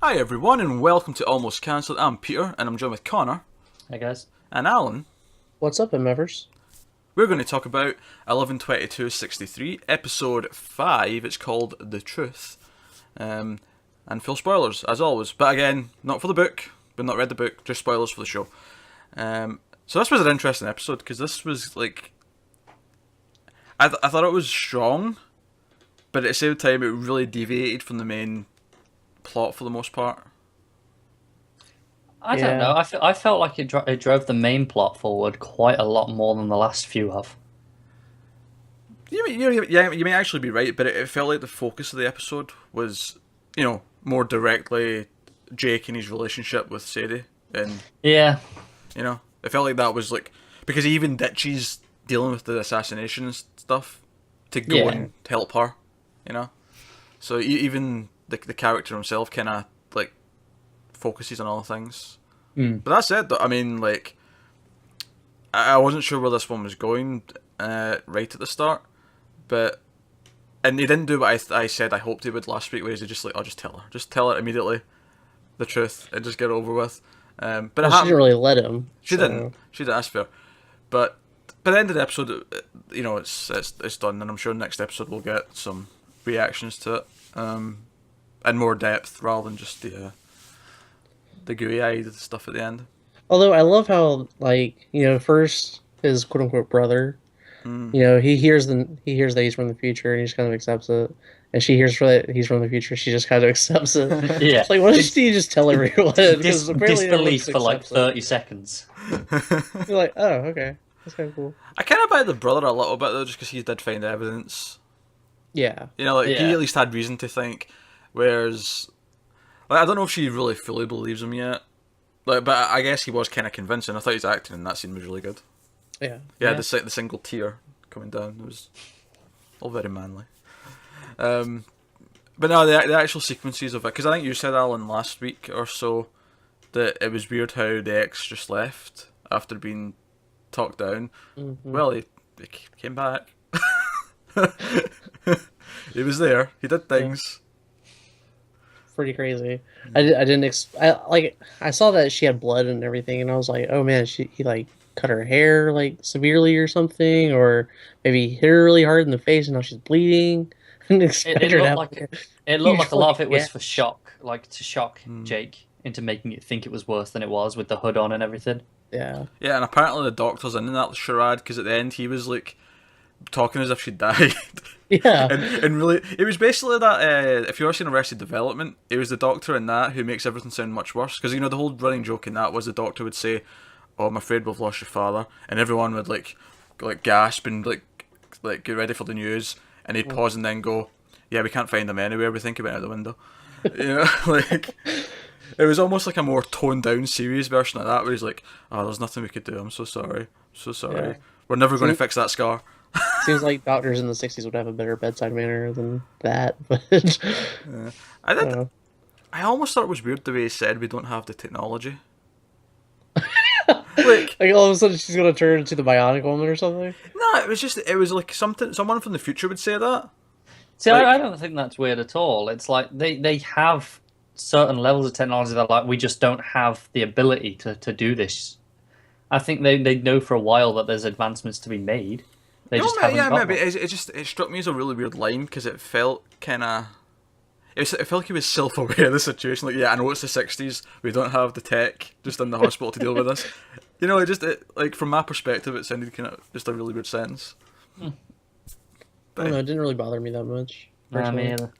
Hi everyone and welcome to Almost Cancelled. I'm Peter and I'm joined with Connor Hey guys. and Alan. What's up, MFers? We're going to talk about 11/22/63, episode 5. It's called The Truth. And full spoilers, as always. But again, not for the book. We've not read the book, just spoilers for the show. So this was an interesting episode because this was like... I thought it was strong, but at the same time it really deviated from the main plot for the most part. I don't know. I felt like it drove the main plot forward quite a lot more than the last few have. You may actually be right, but it felt like the focus of the episode was, more directly Jake and his relationship with Sadie. And, Yeah. it felt like that was like... Because he even ditches dealing with the assassination and stuff to go and help her, So even the character himself kind of, like, focuses on other things. But that said, I mean, like, I wasn't sure where this one was going right at the start, and he didn't do what I said I hoped he would last week, where he's just like, oh, just tell her immediately the truth and just get it over with. But well, she didn't really let him. She didn't. That's fair. But by the end of the episode, it's done, and I'm sure next episode we'll get some reactions to it, and more depth rather than just the gooey-eyed stuff at the end. Although I love how, like, first his quote-unquote brother, he hears that he's from the future and he just kind of accepts it. And she hears that he's from the future, she just kind of accepts it. Yeah. It's like, why doesn't he just tell everyone? Disbelief for like 30 seconds. You're like, oh, okay. That's kind of cool. I kind of buy the brother a little bit, though, just because he did find evidence. Yeah. He at least had reason to think, whereas... I don't know if she really fully believes him yet. But I guess he was kind of convincing. I thought his acting in that scene was really good. Yeah. Yeah, the single tear coming down. It was all very manly. But no, the actual sequences of it... Because I think you said, Alan, last week or so, that it was weird how the ex just left after being talked down. Mm-hmm. Well, he came back. He was there. He did things. Pretty crazy. I saw that she had blood and everything, and I was like, oh man, he like cut her hair like severely or something, or maybe hit her really hard in the face and now she's bleeding. It looked like a lot of it was for shock, like to shock Jake into making it think it was worse than it was with the hood on and everything. Yeah. Yeah, and apparently the doctor's in that charade because at the end he was like talking as if she died. Yeah. and really, it was basically that, if you've ever seen Arrested Development, it was the doctor in that who makes everything sound much worse. Because, the whole running joke in that was the doctor would say, oh, I'm afraid we've lost your father. And everyone would, like gasp and, like get ready for the news. And he'd pause and then go, yeah, we can't find him anywhere. We think he went out the window. It was almost like a more toned down, serious version of that, where he's like, oh, there's nothing we could do. I'm so sorry. Yeah. We're never going to fix that scar. Seems like doctors in the 60s would have a better bedside manner than that, but... I almost thought it was weird the way he said we don't have the technology. like all of a sudden she's going to turn into the Bionic Woman or something? No, it was like someone from the future would say that. See, I don't think that's weird at all. It's like they have certain levels of technology that like we just don't have the ability to do this. I think they know for a while that there's advancements to be made. They just haven't got maybe it struck me as a really weird line because it felt kind of... It felt like he was self-aware of the situation. Like, yeah, I know it's the 60s. We don't have the tech just in the hospital to deal with this. Like from my perspective, it sounded kind of just a really weird sentence. I don't know, it didn't really bother me that much. Nah, me either.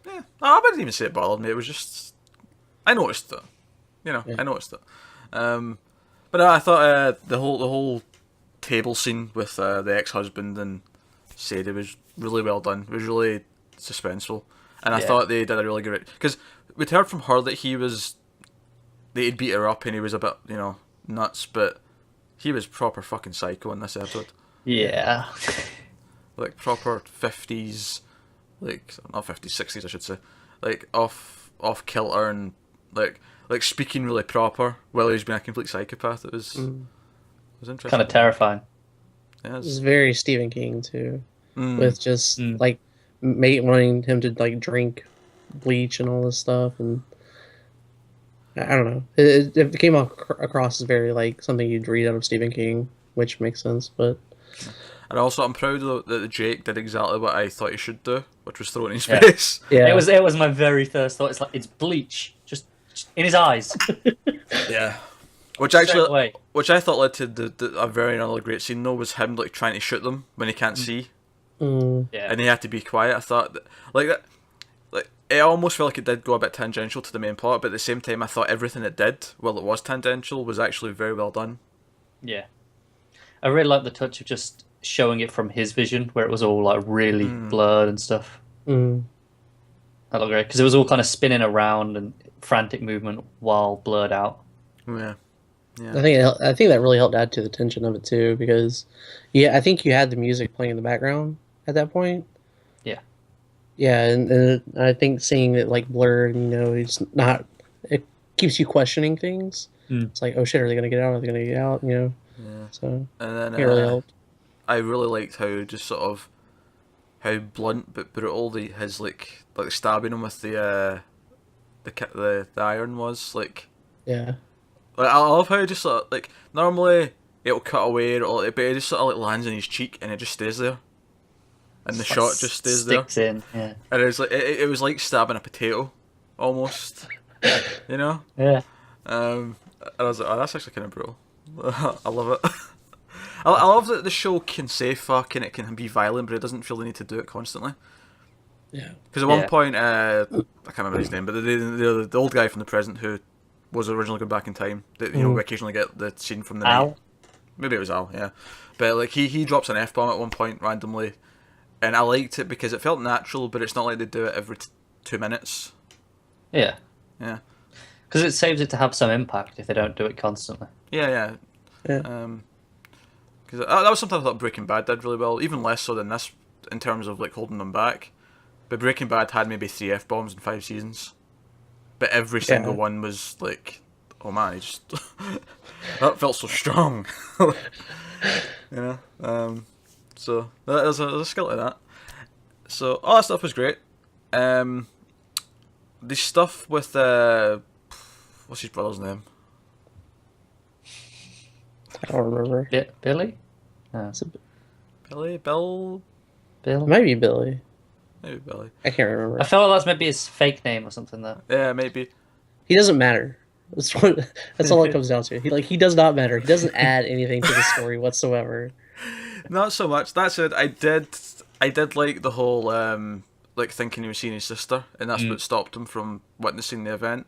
Yeah, no, I wouldn't even say it bothered me. It was just... I noticed it. I noticed it. But I thought the whole table scene with the ex-husband and Sadie was really well done. It was really suspenseful, and I thought they did a really good... Because we'd heard from her that he'd beat her up and he was a bit, nuts, but he was proper fucking psycho in this episode. Yeah. Like proper 50s, like not 50s, 60s I should say, like off kilter and like speaking really proper while he's being a complete psychopath. It was interesting. Kind of terrifying. Yeah, it's very Stephen King too, with just like wanting him to like drink bleach and all this stuff, and I don't know. It came across as very like something you'd read out of Stephen King, which makes sense. But And also, I'm proud that Jake did exactly what I thought he should do, which was throw it in his Yeah. face. yeah, It was my very first thought. It's like it's bleach just in his eyes. Yeah. Which Straight actually, away. which I thought led to a very another great scene though, was him like trying to shoot them when he can't see, Mm, Yeah. and he had to be quiet. I thought like that, like it almost felt like it did go a bit tangential to the main plot, but at the same time, I thought everything it did, while it was tangential, was actually very well done. Yeah. I really like the touch of just showing it from his vision, where it was all like really blurred and stuff. mm, That looked great because it was all kind of spinning around and frantic movement while blurred out. Yeah. I think that really helped add to the tension of it too, because I think you had the music playing in the background at that point. Yeah. Yeah, and I think seeing it like blurred, it's not. It keeps you questioning things. Mm. It's like, oh shit, are they gonna get out? Are they gonna get out? Yeah. So And I then think it really helped. I really liked how just sort of how blunt but brutal his like stabbing him with the iron was like. Yeah. Like, I love how it just sort of, like, normally it'll cut away, but it just sort of like lands in his cheek and it just stays there. And the shot just stays there. Sticks in. Yeah. And it was like it was like stabbing a potato, almost. You know? Yeah. And I was like, oh, that's actually kind of brutal. I love it. I love that the show can say fuck and it can be violent, but it doesn't feel the need to do it constantly. Yeah. Because at one Yeah. point, I can't remember his name, but the old guy from the present who was originally going back in time, that we occasionally get the scene from the Al? night. Maybe it was Al, yeah. But like he drops an F-bomb at one point randomly, and I liked it because it felt natural, but it's not like they do it every 2 minutes. Yeah. Yeah. Because it saves it to have some impact if they don't do it constantly. Yeah. Yeah. Because that was something I thought Breaking Bad did really well, even less so than this in terms of like holding them back. But Breaking Bad had maybe 3 F-bombs in 5 seasons. But every single one was like, oh man, he just that felt so strong. So there's a skill to that. So all that stuff was great. The stuff with what's his brother's name? I don't remember. Billy? Billy? Bill? It might be Billy. Maybe Billy. I can't remember. I feel like that's maybe his fake name or something though. Yeah, maybe. He doesn't matter. That's all it comes down to. He does not matter. He doesn't add anything to the story whatsoever. Not so much. That said, I did like the whole like thinking he was seeing his sister, and that's what stopped him from witnessing the event.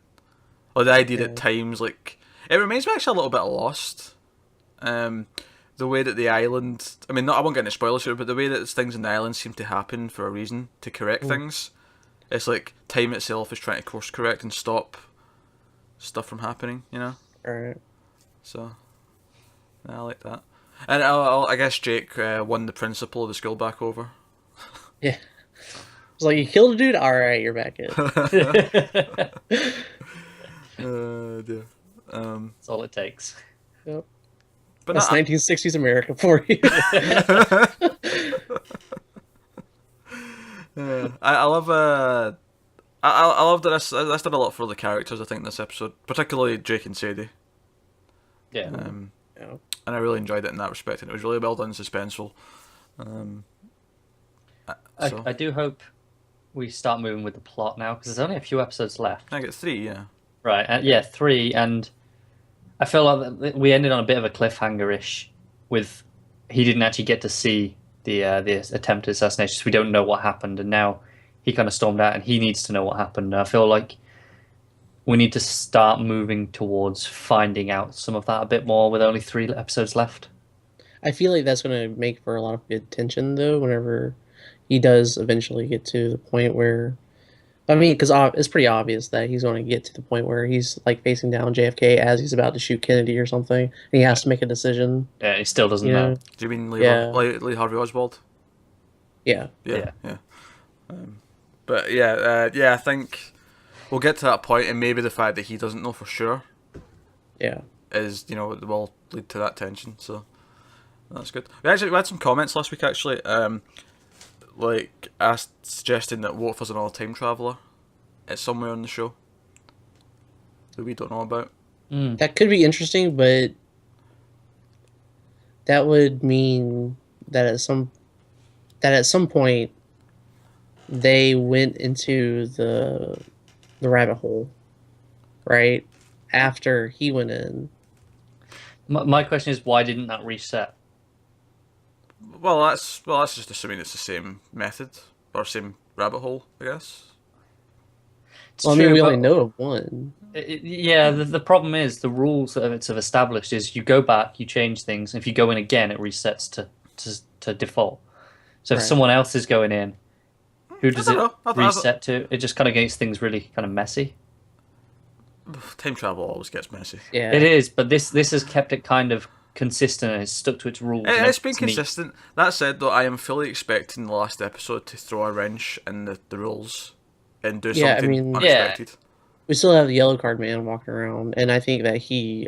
Or the idea that times like it reminds me actually a little bit of Lost. The way that the island, I mean, I won't get into spoilers here, but the way that things in the island seem to happen for a reason to correct things. It's like time itself is trying to course correct and stop stuff from happening. Alright. So I like that. And I guess Jake won the principal of the school back over. Yeah. It's like, you killed a dude? Alright, you're back in. Dear. That's all it takes. Yep. But That's no, 1960s America for you. I love I love that this did a lot for the characters. I think this episode, particularly Jake and Sadie, Yeah. Yeah. and I really enjoyed it in that respect. And it was really well done, suspenseful. So I do hope we start moving with the plot now because there's only a few episodes left. I get 3, yeah. Right. Yeah, 3, and I feel like we ended on a bit of a cliffhanger-ish with he didn't actually get to see the attempted assassination, so we don't know what happened, and now he kind of stormed out and he needs to know what happened. And I feel like we need to start moving towards finding out some of that a bit more with only 3 episodes left. I feel like that's going to make for a lot of good tension, though, whenever he does eventually get to the point where... I mean, because it's pretty obvious that he's going to get to the point where he's like facing down JFK as he's about to shoot Kennedy or something, and he has to make a decision. Yeah, he still doesn't You know. know? Do you mean Yeah. Lee Harvey Oswald? Yeah. Yeah. But yeah, I think we'll get to that point, and maybe the fact that he doesn't know for sure Yeah. is, will lead to that tension. So that's good. We had some comments last week actually, like suggesting that what if there's another time traveler? It's somewhere on the show. that we don't know about. That could be interesting, but that would mean that at some point they went into the rabbit hole, right? After he went in. My question is, why didn't that reset? Well, that's just assuming it's the same method or same rabbit hole, I guess. It's Well, I mean, true, we but only know of one. yeah, the problem is the rules that it's have established is you go back, you change things. If you go in again, it resets to default. So if Right. someone else is going in, who does I it don't know. reset to? It just kind of makes things really kind of messy. Time travel always gets messy. Yeah. It is, but this has kept it kind of consistent and it's stuck to its rules. and It's been it's neat. consistent. That said, though, I am fully expecting the last episode to throw a wrench in the rules and do Yeah, I something mean- unexpected. We still have the yellow card man walking around, and I think that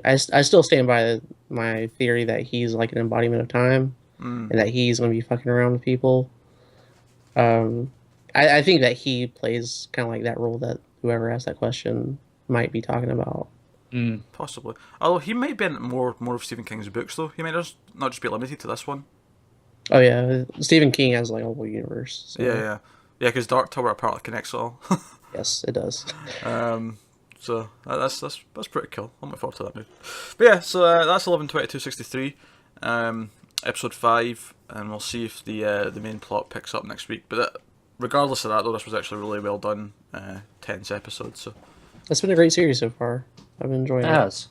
I still stand by my theory that he's like an embodiment of time, and that he's going to be fucking around with people. I think that he plays kind of like that role that whoever asked that question might be talking about. Possibly. Although he might be in more of Stephen King's books, though. He might not just be limited to this one. Oh yeah, Stephen King has like a whole universe. So Yeah, because Dark Tower apparently connects it all. yes, it does. So that's pretty cool. I'm looking forward to that movie. But yeah, so that's 11/22/63, episode 5, and we'll see if the main plot picks up next week. But regardless of that, though, this was actually really well done, tense episode. So It's been a great series so far. I've been enjoying It it. has.